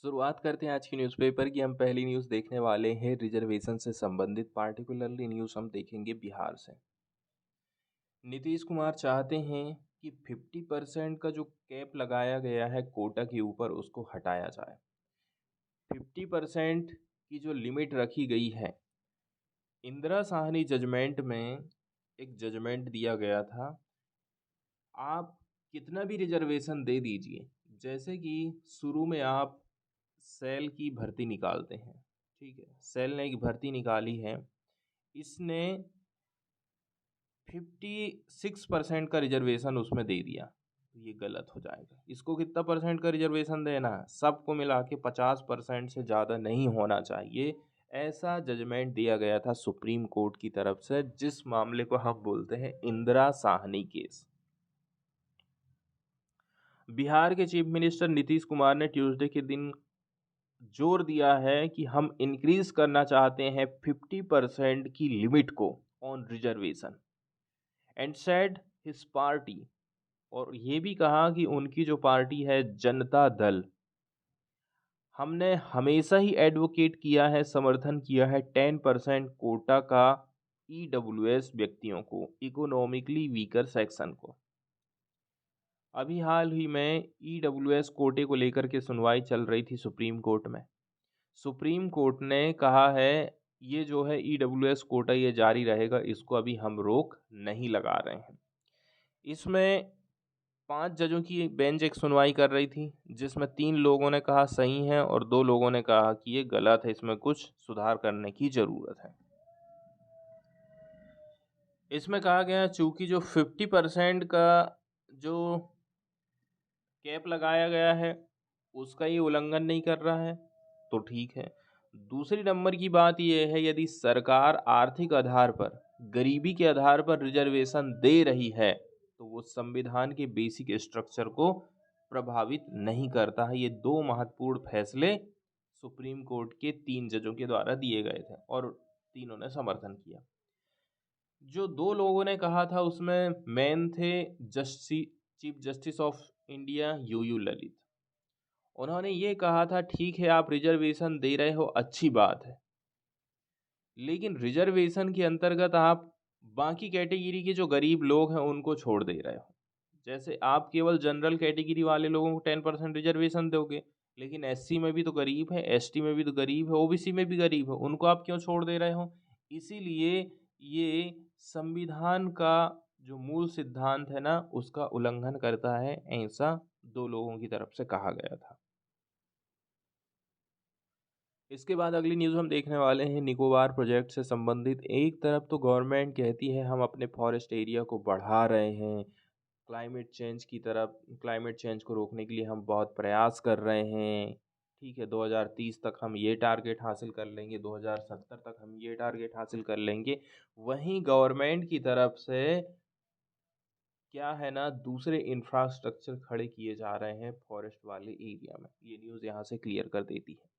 शुरुआत करते हैं आज की न्यूज़पेपर की। हम पहली न्यूज़ देखने वाले हैं रिजर्वेशन से संबंधित। पार्टिकुलरली न्यूज़ हम देखेंगे बिहार से। नीतीश कुमार चाहते हैं कि 50% का जो कैप लगाया गया है कोटा के ऊपर उसको हटाया जाए। 50% की जो लिमिट रखी गई है, इंदिरा साहनी जजमेंट में एक जजमेंट दिया गया था, आप कितना भी रिजर्वेशन दे दीजिए। जैसे कि शुरू में आप सेल की भर्ती निकालते हैं, ठीक है, सेल ने एक भर्ती निकाली है, इसने 56% का रिजर्वेशन उसमें दे दिया, तो ये गलत हो जाएगा। इसको कितना परसेंट का रिजर्वेशन देना है? सबको मिला के 50% से ज़्यादा नहीं होना चाहिए। ऐसा जजमेंट दिया गया था सुप्रीम कोर्ट की तरफ से, जिस मामले को हम बोलते हैं इंदिरा साहनी केस। बिहार के चीफ मिनिस्टर नीतीश कुमार ने ट्यूसडे के दिन जोर दिया है कि हम इंक्रीज करना चाहते हैं 50% की लिमिट को on reservation and said his party. और ये भी कहा कि उनकी जो पार्टी है जनता दल, हमने हमेशा ही एडवोकेट किया है, समर्थन किया है 10% कोटा का ईडब्ल्यूएस व्यक्तियों को, इकोनॉमिकली वीकर सेक्शन को। अभी हाल ही में ईडब्ल्यूएस कोटे को लेकर के सुनवाई चल रही थी सुप्रीम कोर्ट में। सुप्रीम कोर्ट ने कहा है ये जो है ईडब्ल्यूएस कोटा ये जारी रहेगा, इसको अभी हम रोक नहीं लगा रहे हैं। इसमें 5 जजों की बेंच एक सुनवाई कर रही थी, जिसमें 3 लोगों ने कहा सही है और 2 लोगों ने कहा कि ये गलत है, इसमें कुछ सुधार करने की ज़रूरत है। इसमें कहा गया चूंकि जो 50% का जो कैप लगाया गया है उसका ये उल्लंघन नहीं कर रहा है, तो ठीक है। दूसरी नंबर की बात यह है, यदि सरकार आर्थिक आधार पर, गरीबी के आधार पर रिजर्वेशन दे रही है तो वो संविधान के बेसिक स्ट्रक्चर को प्रभावित नहीं करता है। ये 2 महत्वपूर्ण फैसले सुप्रीम कोर्ट के 3 जजों के द्वारा दिए गए थे और तीनों ने समर्थन किया। जो 2 लोगों ने कहा था उसमें मेन थे chief justice of India UU Lalit. उन्होंने ये कहा था ठीक है आप रिजर्वेशन दे रहे हो, अच्छी बात है, लेकिन रिजर्वेशन के अंतर्गत आप बाकी कैटेगरी के जो गरीब लोग हैं उनको छोड़ दे रहे हो। जैसे आप केवल जनरल कैटेगरी वाले लोगों को 10% रिजर्वेशन दोगे, लेकिन एससी में भी तो गरीब है, एसटी में भी तो गरीब है, ओबीसी में भी गरीब है, उनको आप क्यों छोड़ दे रहे हो? इसीलिए ये संविधान का जो मूल सिद्धांत है ना उसका उल्लंघन करता है, ऐसा 2 लोगों की तरफ से कहा गया था। इसके बाद अगली न्यूज़ हम देखने वाले हैं निकोबार प्रोजेक्ट से संबंधित। एक तरफ तो गवर्नमेंट कहती है हम अपने फॉरेस्ट एरिया को बढ़ा रहे हैं, क्लाइमेट चेंज को रोकने के लिए हम बहुत प्रयास कर रहे हैं, ठीक है, 2030 तक हम ये टारगेट हासिल कर लेंगे, 2070 तक हम ये टारगेट हासिल कर लेंगे। वहीं गवर्नमेंट की तरफ से क्या है ना, दूसरे इंफ्रास्ट्रक्चर खड़े किए जा रहे हैं फॉरेस्ट वाले एरिया में। ये न्यूज़ यहाँ से क्लियर कर देती है।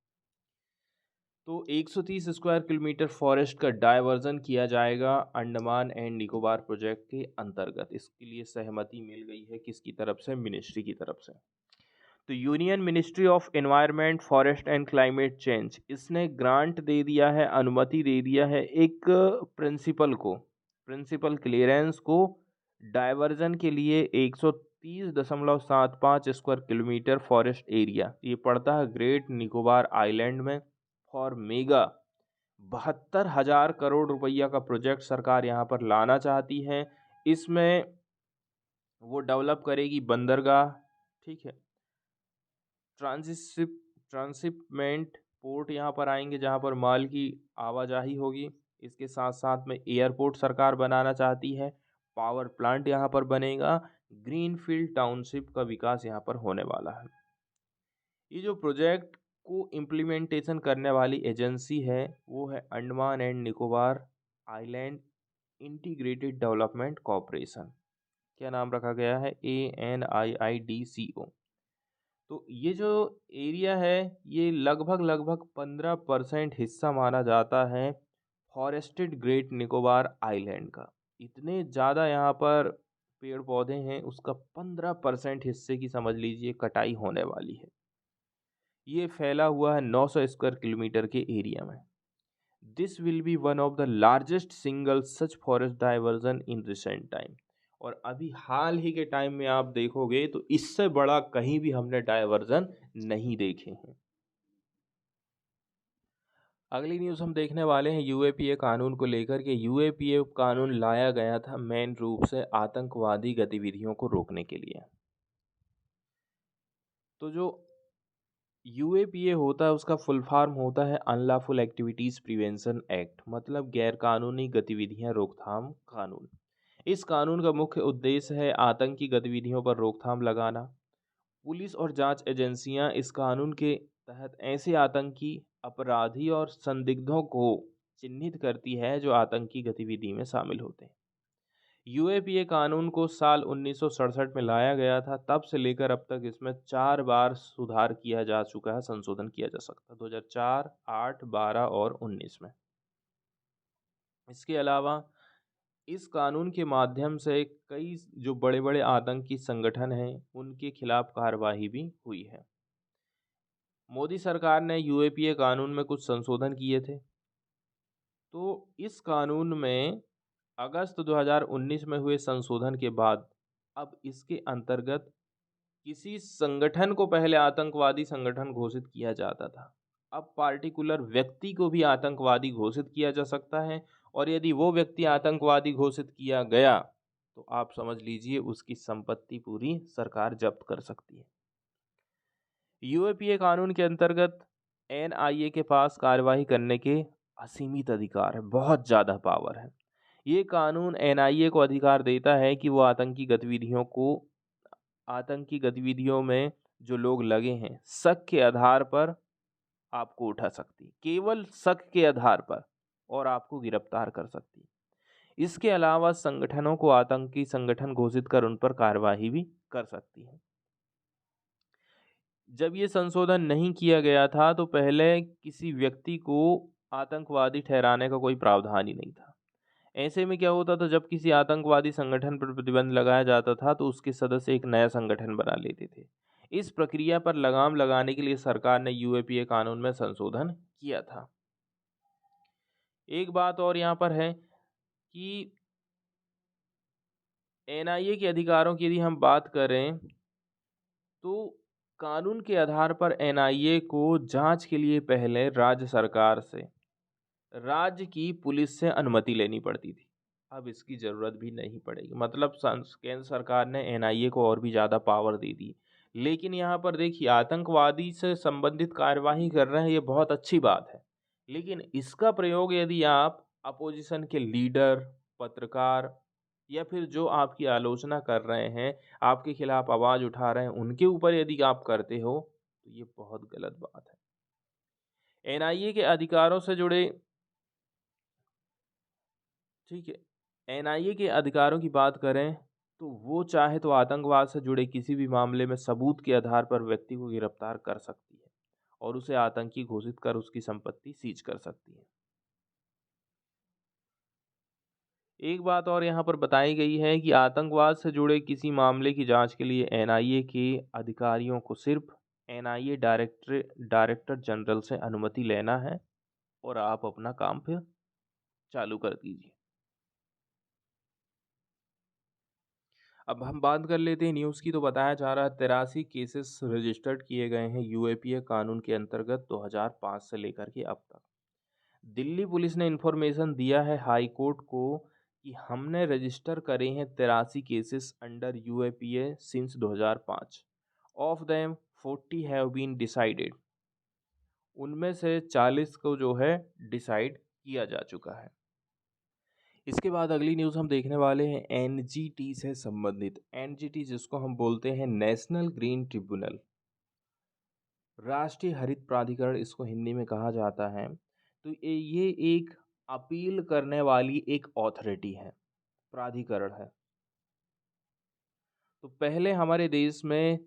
तो 130 स्क्वायर किलोमीटर फॉरेस्ट का डायवर्जन किया जाएगा अंडमान एंड निकोबार प्रोजेक्ट के अंतर्गत। इसके लिए सहमति मिल गई है किसकी तरफ से? मिनिस्ट्री की तरफ से। तो union ministry of environment, forest and climate change, इसने ग्रांट दे दिया है, अनुमति दे दिया है एक प्रिंसिपल क्लियरेंस को डायवर्जन के लिए 130.75 स्क्वायर किलोमीटर फॉरेस्ट एरिया। ये पड़ता है ग्रेट निकोबार आइलैंड में। फॉर मेगा 72,000 करोड़ रुपया का प्रोजेक्ट सरकार यहाँ पर लाना चाहती है। इसमें वो डेवलप करेगी बंदरगाह, ठीक है, ट्रांसिपमेंट पोर्ट यहाँ पर आएंगे जहाँ पर माल की आवाजाही होगी। इसके साथ साथ में एयरपोर्ट सरकार बनाना चाहती है, पावर प्लांट यहाँ पर बनेगा, ग्रीनफील्ड टाउनशिप का विकास यहाँ पर होने वाला है। ये जो प्रोजेक्ट को इम्प्लीमेंटेशन करने वाली एजेंसी है वो है Andaman and Nicobar island integrated development corporation. क्या नाम रखा गया है? ANIIDCO। तो ये जो एरिया है ये लगभग 15% हिस्सा माना जाता है फॉरेस्टेड ग्रेट निकोबार आइलैंड का। इतने ज़्यादा यहाँ पर पेड़ पौधे हैं, उसका 15% हिस्से की समझ लीजिए कटाई होने वाली है। ये फैला हुआ है 900 स्क्वायर किलोमीटर के एरिया में। This will be one of the largest single such forest diversion in recent time. और अभी हाल ही के टाइम में आप देखोगे तो इससे बड़ा कहीं भी हमने डाइवर्जन नहीं देखे हैं। अगली न्यूज़ हम देखने वाले हैं यूएपीए कानून को लेकर के। यूएपीए कानून लाया गया था मेन रूप से आतंकवादी गतिविधियों को रोकने के लिए। तो जो यूएपीए होता है उसका फुल फॉर्म होता है अनलॉफुल एक्टिविटीज़ प्रिवेंशन एक्ट, मतलब गैरकानूनी गतिविधियां रोकथाम कानून। इस कानून का मुख्य उद्देश्य है आतंकी गतिविधियों पर रोकथाम लगाना। पुलिस और जांच एजेंसियां इस कानून के तहत ऐसे आतंकी अपराधी और संदिग्धों को चिन्हित करती है जो आतंकी गतिविधि में शामिल होते हैं। यूएपीए कानून को साल 1967 में लाया गया था। तब से लेकर अब तक इसमें 4 बार सुधार किया जा चुका है, संशोधन किया जा सकता है, 2004, 8, 12 और 19 में। इसके अलावा इस कानून के माध्यम से कई जो बड़े बड़े आतंकी संगठन हैं उनके खिलाफ कार्रवाई भी हुई है। मोदी सरकार ने यूएपीए कानून में कुछ संशोधन किए थे। तो इस कानून में अगस्त 2019 में हुए संशोधन के बाद अब इसके अंतर्गत किसी संगठन को पहले आतंकवादी संगठन घोषित किया जाता था, अब पार्टिकुलर व्यक्ति को भी आतंकवादी घोषित किया जा सकता है। और यदि वो व्यक्ति आतंकवादी घोषित किया गया तो आप समझ लीजिए उसकी संपत्ति पूरी सरकार जब्त कर सकती है। यूएपीए कानून के अंतर्गत एनआईए के पास कार्रवाई करने के असीमित अधिकार है, बहुत ज़्यादा पावर है। ये कानून एनआईए को अधिकार देता है कि वो आतंकी गतिविधियों में जो लोग लगे हैं शक के आधार पर आपको उठा सकती है, केवल शक के आधार पर, और आपको गिरफ्तार कर सकती है। इसके अलावा संगठनों को आतंकी संगठन घोषित कर उन पर कार्रवाई भी कर सकती है। जब ये संशोधन नहीं किया गया था तो पहले किसी व्यक्ति को आतंकवादी ठहराने का कोई प्रावधान ही नहीं था। ऐसे में क्या होता था, जब किसी आतंकवादी संगठन पर प्रतिबंध लगाया जाता था तो उसके सदस्य एक नया संगठन बना लेते थे। इस प्रक्रिया पर लगाम लगाने के लिए सरकार ने यूएपीए कानून में संशोधन किया था। एक बात और यहाँ पर है कि एनआईए के अधिकारों की यदि हम बात करें तो कानून के आधार पर एनआईए को जांच के लिए पहले राज्य सरकार से, राज्य की पुलिस से अनुमति लेनी पड़ती थी। अब इसकी ज़रूरत भी नहीं पड़ेगी, मतलब केंद्र सरकार ने एनआईए को और भी ज़्यादा पावर दे दी। लेकिन यहाँ पर देखिए, आतंकवादी से संबंधित कार्यवाही कर रहे हैं, ये बहुत अच्छी बात है। लेकिन इसका प्रयोग यदि आप अपोजिशन के लीडर, पत्रकार या फिर जो आपकी आलोचना कर रहे हैं, आपके खिलाफ आवाज़ उठा रहे हैं, उनके ऊपर यदि आप करते हो तो ये बहुत गलत बात है। एनआईए के अधिकारों से जुड़े, ठीक है, एनआईए के अधिकारों की बात करें तो वो चाहे तो आतंकवाद से जुड़े किसी भी मामले में सबूत के आधार पर व्यक्ति को गिरफ्तार कर सकती है और उसे आतंकी घोषित कर उसकी संपत्ति सीज कर सकती है। एक बात और यहाँ पर बताई गई है कि आतंकवाद से जुड़े किसी मामले की जांच के लिए एनआईए के अधिकारियों को सिर्फ एनआईए डायरेक्टर जनरल से अनुमति लेना है और आप अपना काम फिर चालू कर दीजिए। अब हम बात कर लेते हैं न्यूज़ की। तो बताया जा रहा है 83 केसेस रजिस्टर्ड किए गए हैं यूएपीए कानून के अंतर्गत 2005 से लेकर के अब तक। दिल्ली पुलिस ने इन्फॉर्मेशन दिया है हाई कोर्ट को कि हमने रजिस्टर करे हैं 83 cases under UAPA since 2005। Of them 40 have been decided. उनमें से 40 को जो है डिसाइड किया जा चुका है। इसके बाद अगली न्यूज़ हम देखने वाले हैं एनजीटी से संबंधित। एनजीटी जिसको हम बोलते हैं नेशनल ग्रीन ट्रिब्यूनल, राष्ट्रीय हरित प्राधिकरण इसको हिंदी में कहा जाता है। तो ये एक अपील करने वाली एक ऑथोरिटी है, प्राधिकरण है। तो पहले हमारे देश में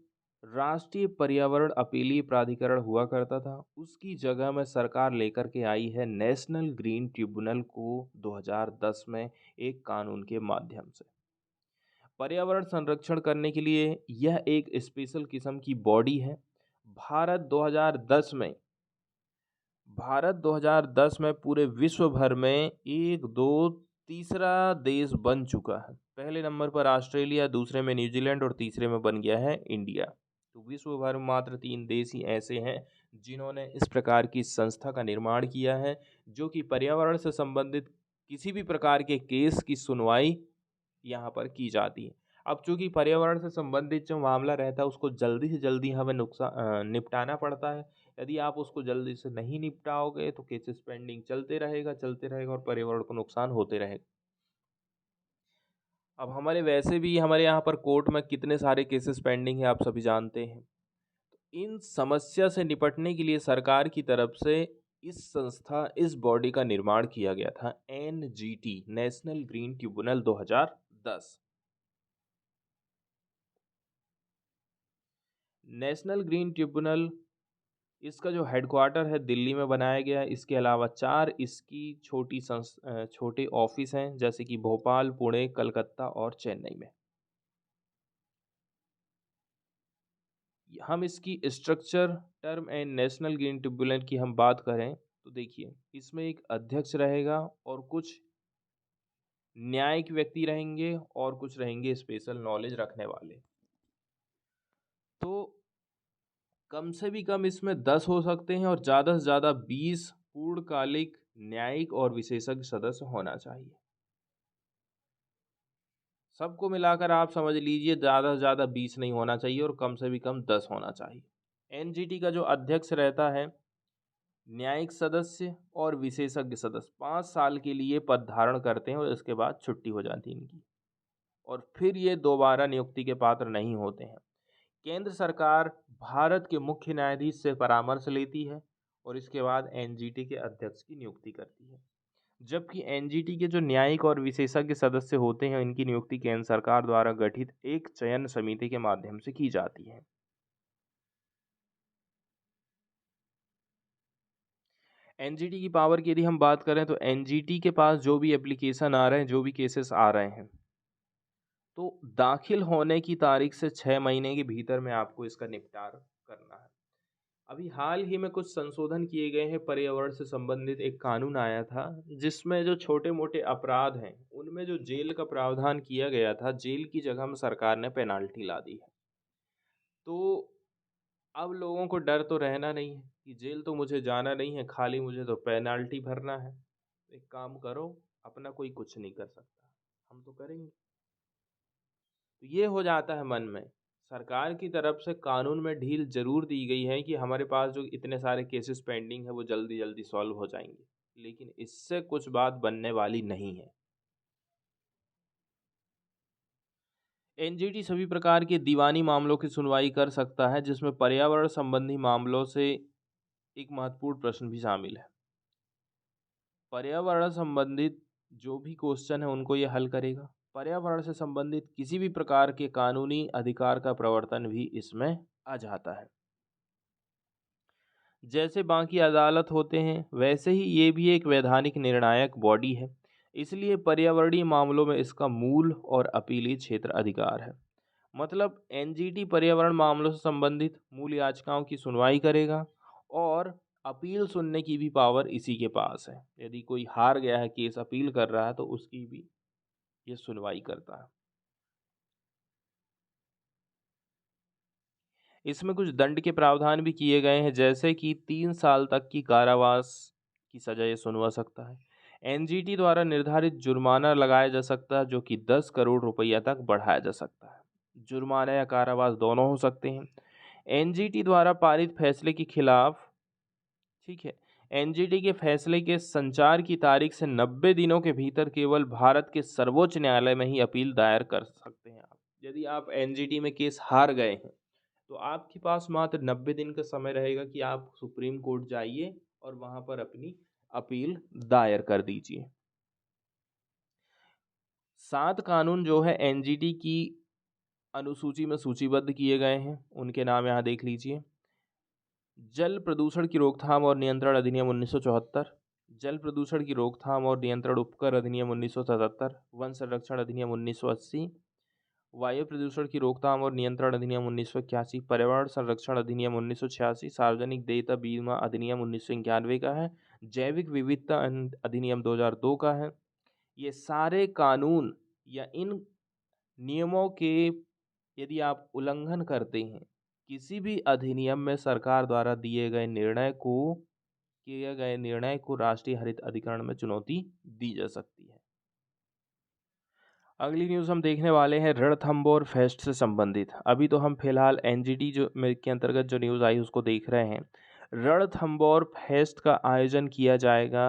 राष्ट्रीय पर्यावरण अपीलीय प्राधिकरण हुआ करता था, उसकी जगह में सरकार लेकर के आई है नेशनल ग्रीन ट्रिब्यूनल को 2010 में एक कानून के माध्यम से। पर्यावरण संरक्षण करने के लिए यह एक स्पेशल किस्म की बॉडी है। भारत 2010 में भारत 2010 में पूरे विश्व भर में एक दो तीसरा देश बन चुका है। पहले नंबर पर ऑस्ट्रेलिया, दूसरे में न्यूजीलैंड और तीसरे में बन गया है इंडिया। तो विश्व भर में मात्र 3 देश ही ऐसे हैं जिन्होंने इस प्रकार की संस्था का निर्माण किया है, जो कि पर्यावरण से संबंधित किसी भी प्रकार के केस की सुनवाई यहाँ पर की जाती है। अब चूंकि पर्यावरण से संबंधित जो मामला रहता है उसको जल्दी से जल्दी हमें निपटाना पड़ता है। यदि आप उसको जल्दी से नहीं निपटाओगे तो केसेस पेंडिंग चलते रहेगा और पर्यावरण को नुकसान होते रहेगा। अब हमारे वैसे भी हमारे यहाँ पर कोर्ट में कितने सारे केसेस पेंडिंग है आप सभी जानते हैं। इन समस्या से निपटने के लिए सरकार की तरफ से इस बॉडी का निर्माण किया गया था, NGT, national green tribunal 2010। National green tribunal, इसका जो हेडक्वार्टर है दिल्ली में बनाया गया है। इसके अलावा 4 इसकी छोटे ऑफिस हैं, जैसे कि भोपाल, पुणे, कलकत्ता और चेन्नई में। हम इसकी structure, term and national green tribunal की हम बात करें तो देखिए, इसमें एक अध्यक्ष रहेगा और कुछ न्यायिक व्यक्ति रहेंगे और कुछ रहेंगे स्पेशल नॉलेज रखने वाले। तो कम से भी कम इसमें 10 हो सकते हैं और ज़्यादा से ज़्यादा 20 पूर्णकालिक न्यायिक और विशेषज्ञ सदस्य होना चाहिए। सबको मिलाकर आप समझ लीजिए ज़्यादा से ज़्यादा 20 नहीं होना चाहिए और कम से भी कम 10 होना चाहिए। NGT का जो अध्यक्ष रहता है, न्यायिक सदस्य और विशेषज्ञ सदस्य 5 साल के लिए पद धारण करते हैं और इसके बाद छुट्टी हो जाती है इनकी, और फिर ये दोबारा नियुक्ति के पात्र नहीं होते हैं। केंद्र सरकार भारत के मुख्य न्यायाधीश से परामर्श लेती है और इसके बाद NGT के अध्यक्ष की नियुक्ति करती है। जबकि NGT के जो न्यायिक और विशेषज्ञ सदस्य होते हैं, इनकी नियुक्ति केंद्र सरकार द्वारा गठित एक चयन समिति के माध्यम से की जाती है। NGT की पावर की यदि हम बात करें तो NGT के पास जो भी एप्लीकेशन आ रहे हैं, जो भी केसेस आ रहे हैं, तो दाखिल होने की तारीख से 6 महीने के भीतर में आपको इसका निपटान करना है। अभी हाल ही में कुछ संशोधन किए गए हैं, पर्यावरण से संबंधित एक कानून आया था जिसमें जो छोटे मोटे अपराध हैं उनमें जो जेल का प्रावधान किया गया था, जेल की जगह में सरकार ने पेनाल्टी ला दी है। तो अब लोगों को डर तो रहना नहीं है कि जेल तो मुझे जाना नहीं है, खाली मुझे तो पेनाल्टी भरना है। एक काम करो, अपना कोई कुछ नहीं कर सकता, हम तो करेंगे। तो ये हो जाता है मन में। सरकार की तरफ से कानून में ढील जरूर दी गई है कि हमारे पास जो इतने सारे केसेस पेंडिंग है वो जल्दी जल्दी सॉल्व हो जाएंगे, लेकिन इससे कुछ बात बनने वाली नहीं है। NGT सभी प्रकार के दीवानी मामलों की सुनवाई कर सकता है, जिसमें पर्यावरण संबंधी मामलों से एक महत्वपूर्ण प्रश्न भी शामिल है। पर्यावरण संबंधित जो भी क्वेश्चन है उनको ये हल करेगा। पर्यावरण से संबंधित किसी भी प्रकार के कानूनी अधिकार का प्रवर्तन भी इसमें आ जाता है। जैसे बाकी अदालत होते हैं वैसे ही ये भी एक वैधानिक निर्णायक बॉडी है, इसलिए पर्यावरणीय मामलों में इसका मूल और अपीलीय क्षेत्र अधिकार है। मतलब NGT पर्यावरण मामलों से संबंधित मूल याचिकाओं की सुनवाई करेगा और अपील सुनने की भी पावर इसी के पास है। यदि कोई हार गया है केस, अपील कर रहा है, तो उसकी भी ये सुनवाई करता है। इसमें कुछ दंड के प्रावधान भी किए गए हैं, जैसे कि 3 साल तक की कारावास की सजा ये सुनवा सकता है। NGT द्वारा निर्धारित जुर्माना लगाया जा सकता है, जो कि 10 करोड़ रुपया तक बढ़ाया जा सकता है। जुर्माना या कारावास दोनों हो सकते हैं। NGT द्वारा पारित फैसले के खिलाफ, ठीक है, NGT के फैसले के संचार की तारीख से 90 दिनों के भीतर केवल भारत के सर्वोच्च न्यायालय में ही अपील दायर कर सकते हैं आप। यदि आप NGT में केस हार गए हैं तो आपके पास मात्र 90 दिन का समय रहेगा कि आप सुप्रीम कोर्ट जाइए और वहां पर अपनी अपील दायर कर दीजिए। 7 कानून जो है NGT की अनुसूची में सूचीबद्ध किए गए हैं, उनके नाम यहाँ देख लीजिए। जल प्रदूषण की रोकथाम और नियंत्रण अधिनियम 1974, जल प्रदूषण की रोकथाम और नियंत्रण उपकर अधिनियम 1977, वन संरक्षण अधिनियम 1980, वायु प्रदूषण की रोकथाम और नियंत्रण अधिनियम 1981, पर्यावरण संरक्षण अधिनियम 1986, सार्वजनिक देयता बीमा अधिनियम 1991 का है, जैविक विविधता अधिनियम 2002 का है। ये सारे कानून या इन नियमों के यदि आप उल्लंघन करते हैं, किसी भी अधिनियम में सरकार द्वारा किए गए निर्णय को राष्ट्रीय हरित अधिकरण में चुनौती दी जा सकती है। अगली न्यूज़ हम देखने वाले हैं रणथंभौर फेस्ट से संबंधित। अभी तो हम फिलहाल एनजीटी के अंतर्गत जो न्यूज़ आई उसको देख रहे हैं। रणथंभौर फेस्ट का आयोजन किया जाएगा।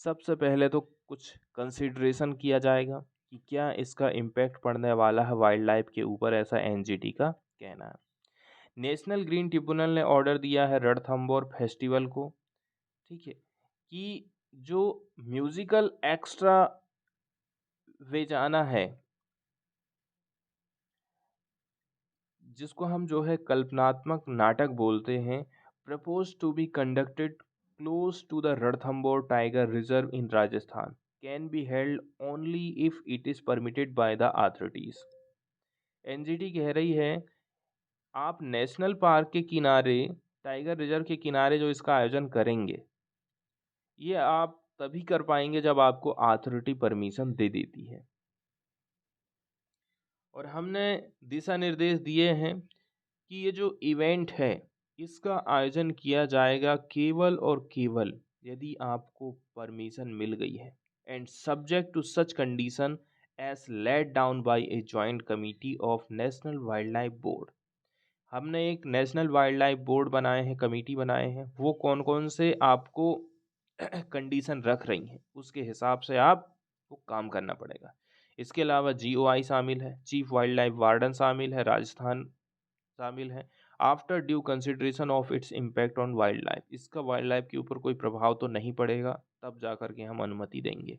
सबसे पहले तो कुछ कंसिडरेशन किया जाएगा कि क्या इसका इम्पैक्ट पड़ने वाला है वाइल्ड लाइफ के ऊपर, ऐसा एनजीटी का कहना है। नेशनल ग्रीन ट्रिब्यूनल ने ऑर्डर दिया है रणथंभौर फेस्टिवल को, ठीक है, कि जो म्यूजिकल एक्स्ट्रा वे जाना है, जिसको हम जो है कल्पनात्मक नाटक बोलते हैं, propose to be conducted close to the Ranthambore tiger reserve in Rajasthan can be held only if it is permitted by the authorities. NGT कह रही है आप नेशनल पार्क के किनारे, टाइगर रिजर्व के किनारे जो इसका आयोजन करेंगे, ये आप तभी कर पाएंगे जब आपको अथॉरिटी परमिशन दे देती है। और हमने दिशा निर्देश दिए हैं कि ये जो इवेंट है इसका आयोजन किया जाएगा केवल और केवल यदि आपको परमिशन मिल गई है, and subject to such condition as laid down by a joint committee of national wild life board. हमने एक नेशनल वाइल्ड लाइफ बोर्ड बनाए हैं, कमेटी बनाए हैं, वो कौन कौन से आपको कंडीशन रख रही हैं उसके हिसाब से आपको काम करना पड़ेगा। इसके अलावा जीओआई शामिल है, चीफ वाइल्ड लाइफ वार्डन शामिल है, राजस्थान शामिल है। After due consideration of its impact on wild life, इसका वाइल्ड लाइफ के ऊपर कोई प्रभाव तो नहीं पड़ेगा, तब जा कर के हम अनुमति देंगे।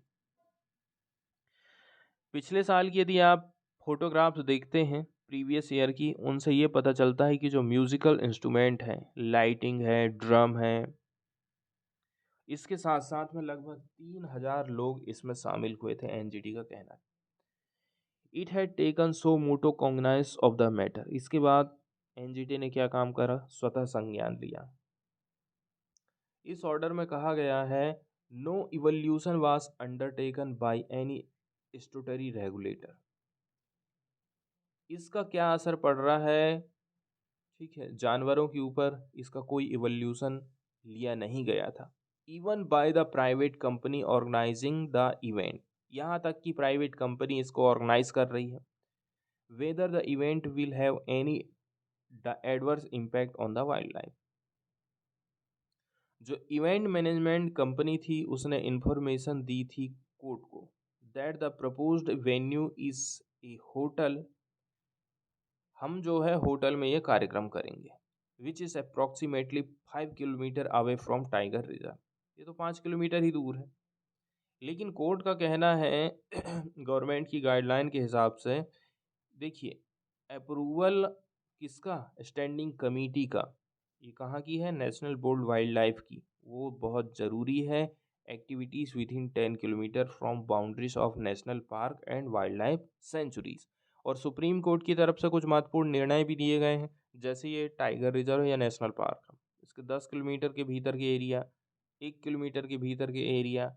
पिछले साल की यदि आप फोटोग्राफ्स देखते हैं प्रीवियस ईयर की, उनसे ये पता चलता है कि जो म्यूजिकल इंस्ट्रूमेंट है, लाइटिंग है, ड्रम है, इसके साथ साथ में लगभग 3000 लोग इसमें शामिल हुए थे, एनजीटी का कहना है। It had taken suo motu cognize of the matter. इसके बाद एनजीटी ने क्या काम करा, स्वतः संज्ञान लिया। इस ऑर्डर में कहा गया है no evolution was undertaken by any statutory regulator. इसका क्या असर पड़ रहा है, ठीक है, जानवरों के ऊपर इसका कोई इवोल्यूशन लिया नहीं गया था। Even by the private company organising the event, यहाँ तक कि प्राइवेट कंपनी इसको ऑर्गेनाइज कर रही है। Whether the event will have any adverse impact on the wild life. जो इवेंट मैनेजमेंट कंपनी थी उसने इंफॉर्मेशन दी थी कोर्ट को that the proposed venue is a hotel, हम जो है होटल में ये कार्यक्रम करेंगे, which is approximately 5 kilometre away from tiger reserve. ये तो 5 किलोमीटर ही दूर है। लेकिन कोर्ट का कहना है गवर्नमेंट की गाइडलाइन के हिसाब से, देखिए अप्रूवल किसका, स्टैंडिंग कमेटी का, ये कहाँ की है, नेशनल बोर्ड वाइल्ड लाइफ की, वो बहुत ज़रूरी है। Activities with in 10 kilometre from boundaries of national park and wild life sanctuaries. और सुप्रीम कोर्ट की तरफ से कुछ महत्वपूर्ण निर्णय भी दिए गए हैं, जैसे ये टाइगर रिजर्व या नेशनल पार्क, इसके 10 किलोमीटर के भीतर के एरिया, 1 किलोमीटर के भीतर के एरिया,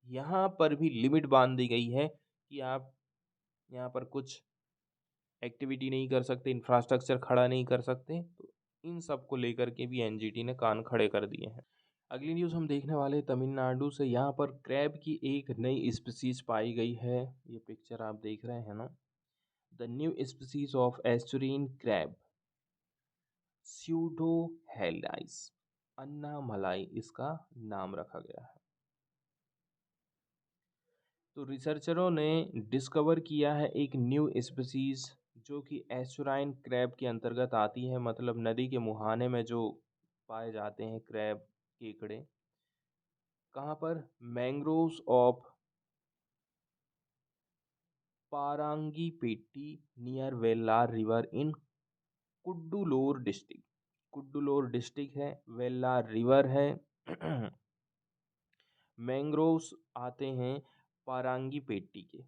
यहाँ पर भी लिमिट बांध दी गई है कि आप यहाँ पर कुछ एक्टिविटी नहीं कर सकते, इंफ्रास्ट्रक्चर खड़ा नहीं कर सकते। तो इन सब को लेकर के भी एनजीटी ने कान खड़े कर दिए हैं। अगली न्यूज़ हम देखने वाले तमिलनाडु से। यहाँ पर क्रैब की एक नई स्पीसीज पाई गई है, ये पिक्चर आप देख रहे हैं ना। The new species of estuarine crab Pseudohelice Annamalai इसका नाम रखा गया है। तो रिसर्चरों ने डिस्कवर किया है एक न्यू स्पीसीज जो कि एस्चुराइन क्रैब के अंतर्गत आती है, मतलब नदी के मुहाने में जो पाए जाते हैं क्रैब, केकड़े। कहाँ पर, mangroves of Parangipettai near Vellar river in Cuddalore district. Cuddalore district है, वेल्लार रिवर है, मैंग्रोव्स आते हैं पारांगीपेट्टी के।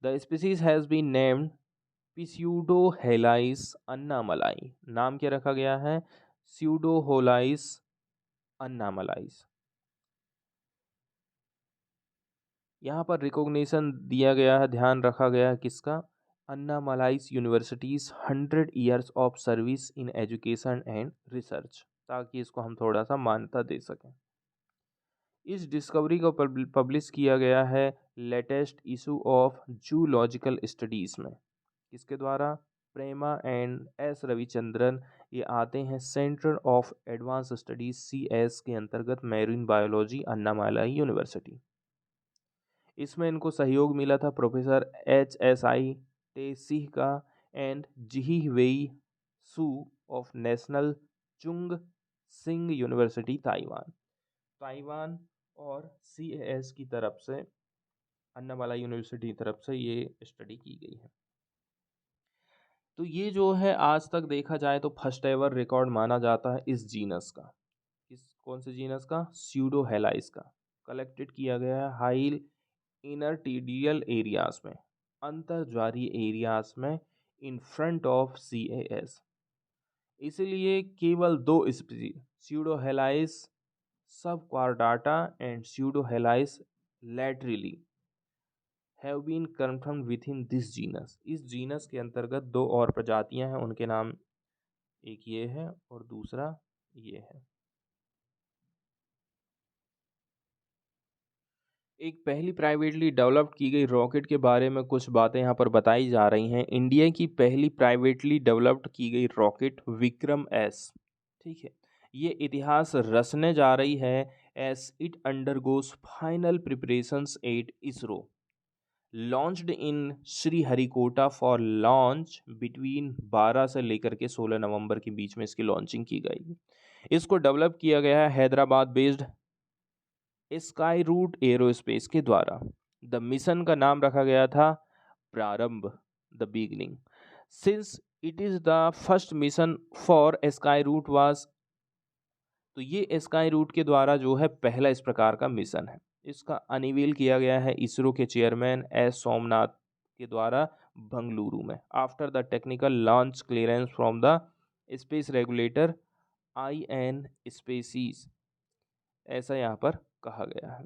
The species has been named Pseudohelice Annamalai. नाम क्या रखा गया है? स्यूडोहोलाइस अन्नामलाइस। यहाँ पर रिकॉग्निशन दिया गया है, ध्यान रखा गया है किसका? Annamalai's universities 100 years of service in education and research, ताकि इसको हम थोड़ा सा मान्यता दे सकें। इस डिस्कवरी को पब्लिश किया गया है latest issue of zoological studies में। किसके द्वारा? प्रेमा एंड एस रविचंद्रन। ये आते हैं centre of advance studies CS के अंतर्गत, मैरीन बायोलॉजी, अन्नामलाई यूनिवर्सिटी। इसमें इनको सहयोग मिला था प्रोफेसर HSI टेसिह का and Jhih Wei Hsu of National Chung Hsing University Taiwan और CAS की तरफ से, अन्नामलाई यूनिवर्सिटी की तरफ से ये स्टडी की गई है। तो ये जो है आज तक देखा जाए तो फर्स्ट एवर रिकॉर्ड माना जाता है इस जीनस का। कौन से जीनस का? स्यूडोहेलाइस का। कलेक्टेड किया गया है हाई इनर्टिडियल एरियाज में, अंतर्ज्वारीय एरियाज में, इन फ्रंट ऑफ CAS। इसलिए केवल 2 species, Pseudohelice subquadrata and Pseudohelice latreillii, have been confirmed within this genus. इस जीनस के अंतर्गत 2 और प्रजातियां हैं, उनके नाम एक ये है और दूसरा ये है। एक पहली प्राइवेटली डेवलप्ड की गई रॉकेट के बारे में कुछ बातें यहाँ पर बताई जा रही हैं। इंडिया की पहली प्राइवेटली डेवलप्ड की गई रॉकेट विक्रम-S, ठीक है, ये इतिहास रचने जा रही है as it undergoes final preparations at ISRO, launched in Sriharikota for launch between 12 से लेकर के 16 नवंबर के बीच में इसकी लॉन्चिंग की गई। इसको डेवलप किया गया है हैदराबाद बेस्ड स्काई रूट एरोस्पेस के द्वारा। द मिशन का नाम रखा गया था Prarambh, the beginning, since it is the first mission for Skyroot was. तो ये स्काई रूट के द्वारा जो है पहला इस प्रकार का मिशन है। इसका अनवील किया गया है इसरो के चेयरमैन S सोमनाथ के द्वारा बंगलुरु में, after the technical launch clearance from the space regulator IN species, ऐसा यहाँ पर कहा गया है।